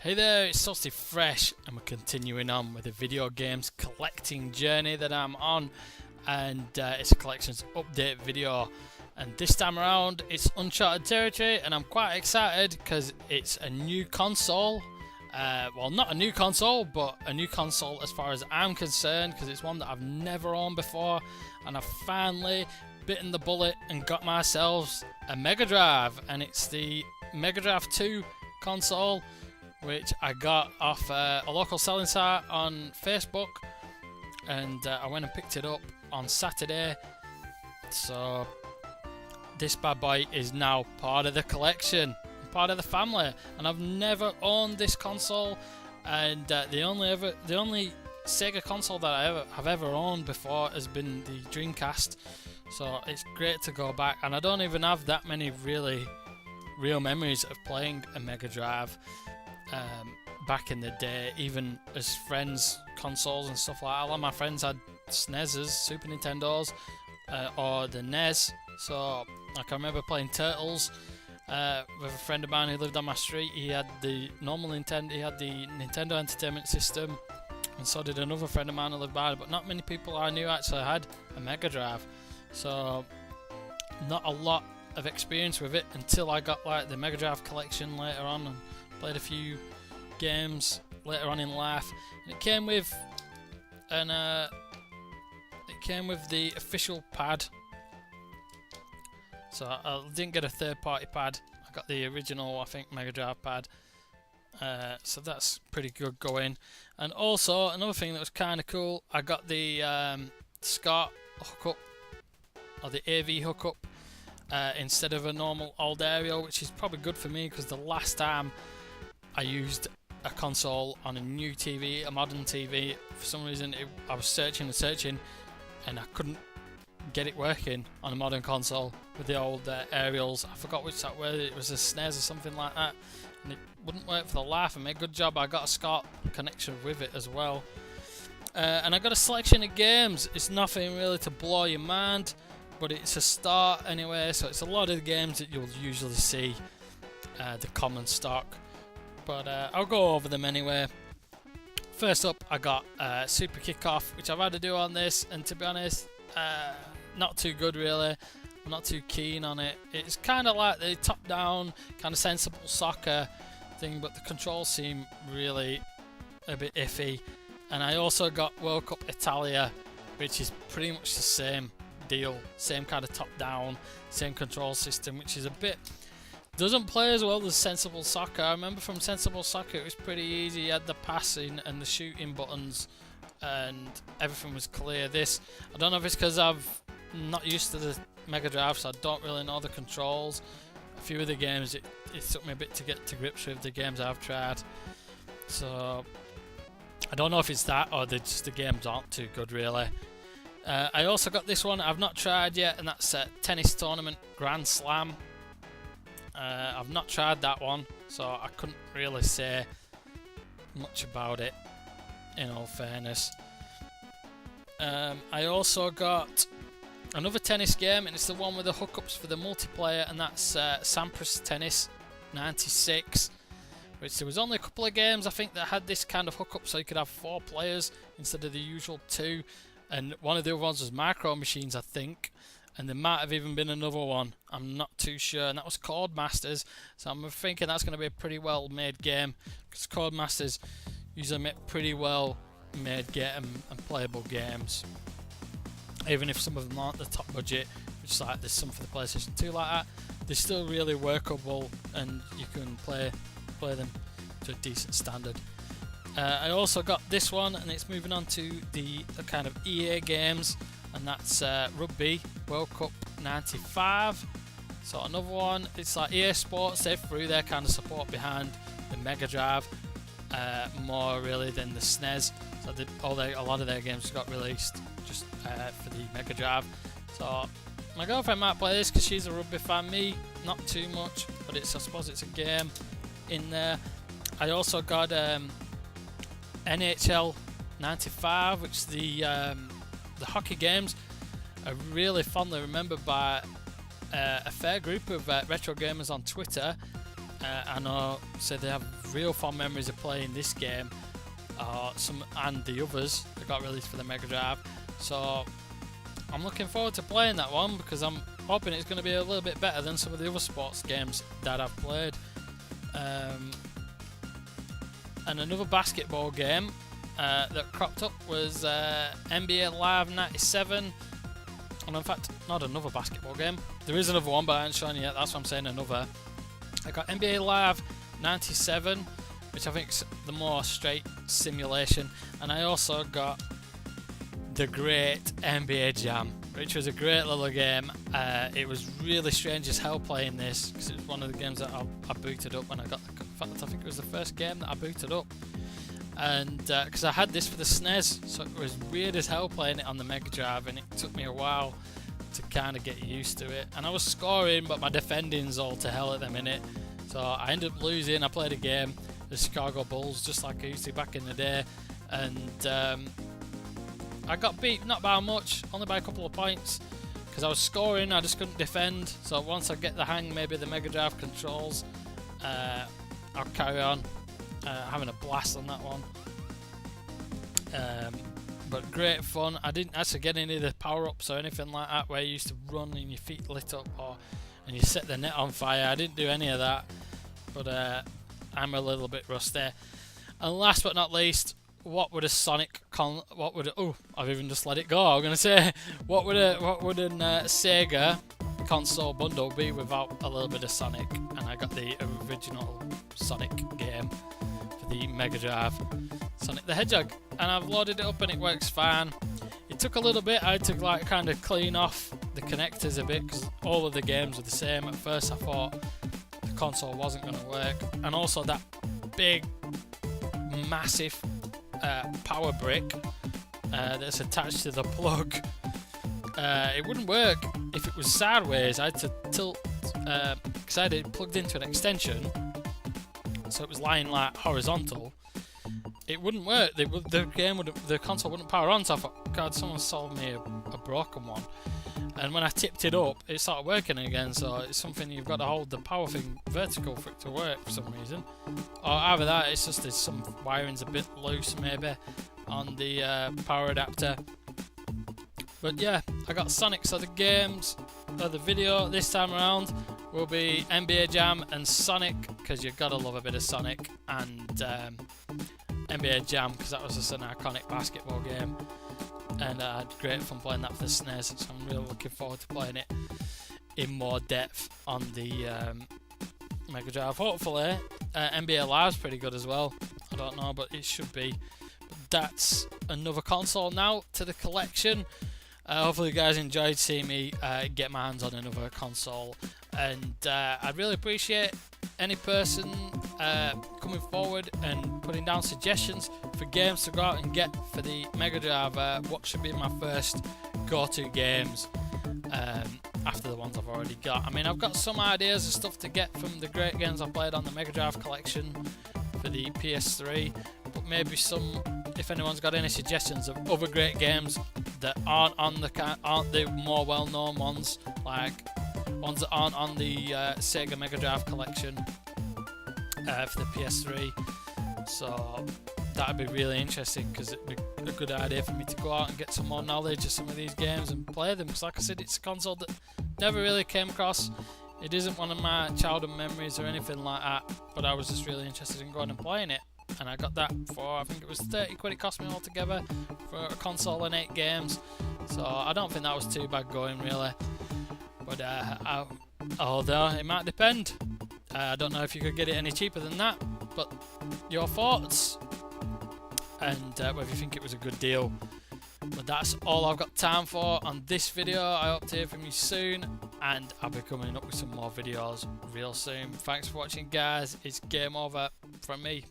Hey there, it's Salty Fresh, and we're continuing on with the video games collecting journey that I'm on, and it's a collections update video. And this time around, it's uncharted territory, and I'm quite excited because it's a new console. Well, not a new console, but a new console as far as I'm concerned, because it's one that I've never owned before, and I've finally bitten the bullet and got myself a MegaDrive, and it's the MegaDrive 2 console, which I got off a local selling site on Facebook, and I went and picked it up on Saturday. So this bad boy is now part of the collection, part of the family, and I've never owned this console. And the only Sega console that I have ever owned before has been the Dreamcast. So it's great to go back, and I don't even have that many real memories of playing a MegaDrive. Back in the day, even as friends, consoles and stuff like that. A lot of my friends had SNESs, Super Nintendos, or the NES. So I can remember playing Turtles with a friend of mine who lived on my street. He had the normal Nintendo, he had the Nintendo Entertainment System, and so did another friend of mine who lived by. But not many people I knew actually had a MegaDrive. So not a lot of experience with it until I got like the MegaDrive collection later on, and played a few games later on in life. And it came with the official pad. So I didn't get a third-party pad. I got the original, I think, MegaDrive pad. So that's pretty good going. And also another thing that was kind of cool, I got the SCART hookup, or the AV hookup, instead of a normal old aerial, which is probably good for me because the last time I used a console on a new TV, a modern TV, for some reason I was searching and I couldn't get it working on a modern console with the old aerials. I forgot which that was, it was a SNES or something like that, and it wouldn't work for the life of me. Good job I got a SCART connection with it as well. And I got a selection of games. It's nothing really to blow your mind, but it's a start anyway, so it's a lot of the games that you'll usually see, the common stock. But I'll go over them anyway. First up, I got Super Kickoff, which I've had to do on this, and to be honest, not too good really. I'm not too keen on it. It's kind of like the top-down, kind of sensible soccer thing, but the controls seem really a bit iffy. And I also got World Cup Italia, which is pretty much the same deal, same kind of top-down, same control system, which is a bit, doesn't play as well as Sensible Soccer. I remember from Sensible Soccer it was pretty easy. You had the passing and the shooting buttons and everything was clear. This, I don't know if it's because I've not used to the MegaDrive, so I don't really know the controls. A few of the games it took me a bit to get to grips with, the games I've tried. So I don't know if it's that or just the games aren't too good really. I also got this one I've not tried yet, and that's Tennis Tournament Grand Slam. I've not tried that one, so I couldn't really say much about it, in all fairness. I also got another tennis game, and it's the one with the hookups for the multiplayer, and that's Sampras Tennis 96, which there was only a couple of games I think that had this kind of hookup, so you could have 4 players instead of the usual 2, and one of the other ones was Micro Machines, I think. And there might have even been another one, I'm not too sure, and that was Codemasters. So I'm thinking that's going to be a pretty well made game, because Codemasters usually make pretty well made game and playable games, even if some of them aren't the top budget, which is like there's some for the PlayStation 2 like that. They're still really workable, and you can play them to a decent standard. I also got this one, and it's moving on to the kind of EA games, and that's Rugby World Cup 95. So another one, it's like EA Sports, they threw their kind of support behind the MegaDrive more really than the SNES. So a lot of their games got released just for the MegaDrive. So my girlfriend might play this because she's a rugby fan. Me, not too much, but I suppose it's a game in there. I also got NHL 95, which is the the hockey games are really fondly remembered by a fair group of retro gamers on Twitter. I know, say they have real fond memories of playing this game, and the others that got released for the Mega Drive. So I'm looking forward to playing that one, because I'm hoping it's going to be a little bit better than some of the other sports games that I've played. And another basketball game that cropped up was NBA Live 97. And in fact, not another basketball game. There is another one, but I ain't showing you yet. That's why I'm saying another. I got NBA Live 97, which I think is the more straight simulation. And I also got the great NBA Jam, which was a great little game. It was really strange as hell playing this, because it was one of the games that I booted up when I got the... In fact, I think it was the first game that I booted up. And because I had this for the SNES, so it was weird as hell playing it on the Mega Drive, and it took me a while to kind of get used to it. And I was scoring, but my defending's all to hell at the minute, so I ended up losing. I played a game, the Chicago Bulls, just like I used to back in the day, and I got beat, not by much, only by a couple of points, because I was scoring, I just couldn't defend. So once I get the hang, maybe the Mega Drive controls, I'll carry on. Having a blast on that one, but great fun. I didn't actually get any of the power-ups or anything like that, where you used to run and your feet lit up, and you set the net on fire. I didn't do any of that, but I'm a little bit rusty. And last but not least, what would a Sonic I've even just let it go. I'm gonna say, what would a Sega console bundle be without a little bit of Sonic? And I got the original Sonic game for the Mega Drive, Sonic the Hedgehog, and I've loaded it up and it works fine. It took a little bit. I had to like kind of clean off the connectors a bit, because all of the games were the same. At first I thought the console wasn't going to work, and also that big massive power brick that's attached to the plug, it wouldn't work if it was sideways. I had to tilt, because I had it plugged into an extension, so it was lying like horizontal. It wouldn't work. The console wouldn't power on. So I thought, God, someone sold me a broken one. And when I tipped it up, it started working again. So it's something you've got to hold the power thing vertical for it to work for some reason. Or either that, it's just there's some wiring's a bit loose maybe on the power adapter. But yeah, I got Sonic. So the games, the video this time around will be NBA Jam and Sonic, because you've got to love a bit of Sonic, and NBA Jam, because that was just an iconic basketball game, and I had great fun playing that for the SNES, so I'm really looking forward to playing it in more depth on the Mega Drive. Hopefully NBA Live's pretty good as well. I don't know, but it should be. But that's another console now to the collection. Hopefully you guys enjoyed seeing me get my hands on another console, and I'd really appreciate any person coming forward and putting down suggestions for games to go out and get for the Mega Drive. What should be my first go-to games after the ones I've already got. I mean, I've got some ideas of stuff to get from the great games I played on the Mega Drive collection for the PS3, but maybe if anyone's got any suggestions of other great games that aren't the more well-known ones, like ones that aren't on the Sega Mega Drive collection for the PS3. So that'd be really interesting, because it'd be a good idea for me to go out and get some more knowledge of some of these games and play them, because like I said, it's a console that never really came across. It isn't one of my childhood memories or anything like that, but I was just really interested in going and playing it, and I got that for, I think it was 30 quid it cost me altogether for a console and 8 games. So I don't think that was too bad going, really. But although it might depend, I don't know if you could get it any cheaper than that, but your thoughts and whether you think it was a good deal. But that's all I've got time for on this video. I hope to hear from you soon, and I'll be coming up with some more videos real soon. Thanks for watching, guys. It's game over from me.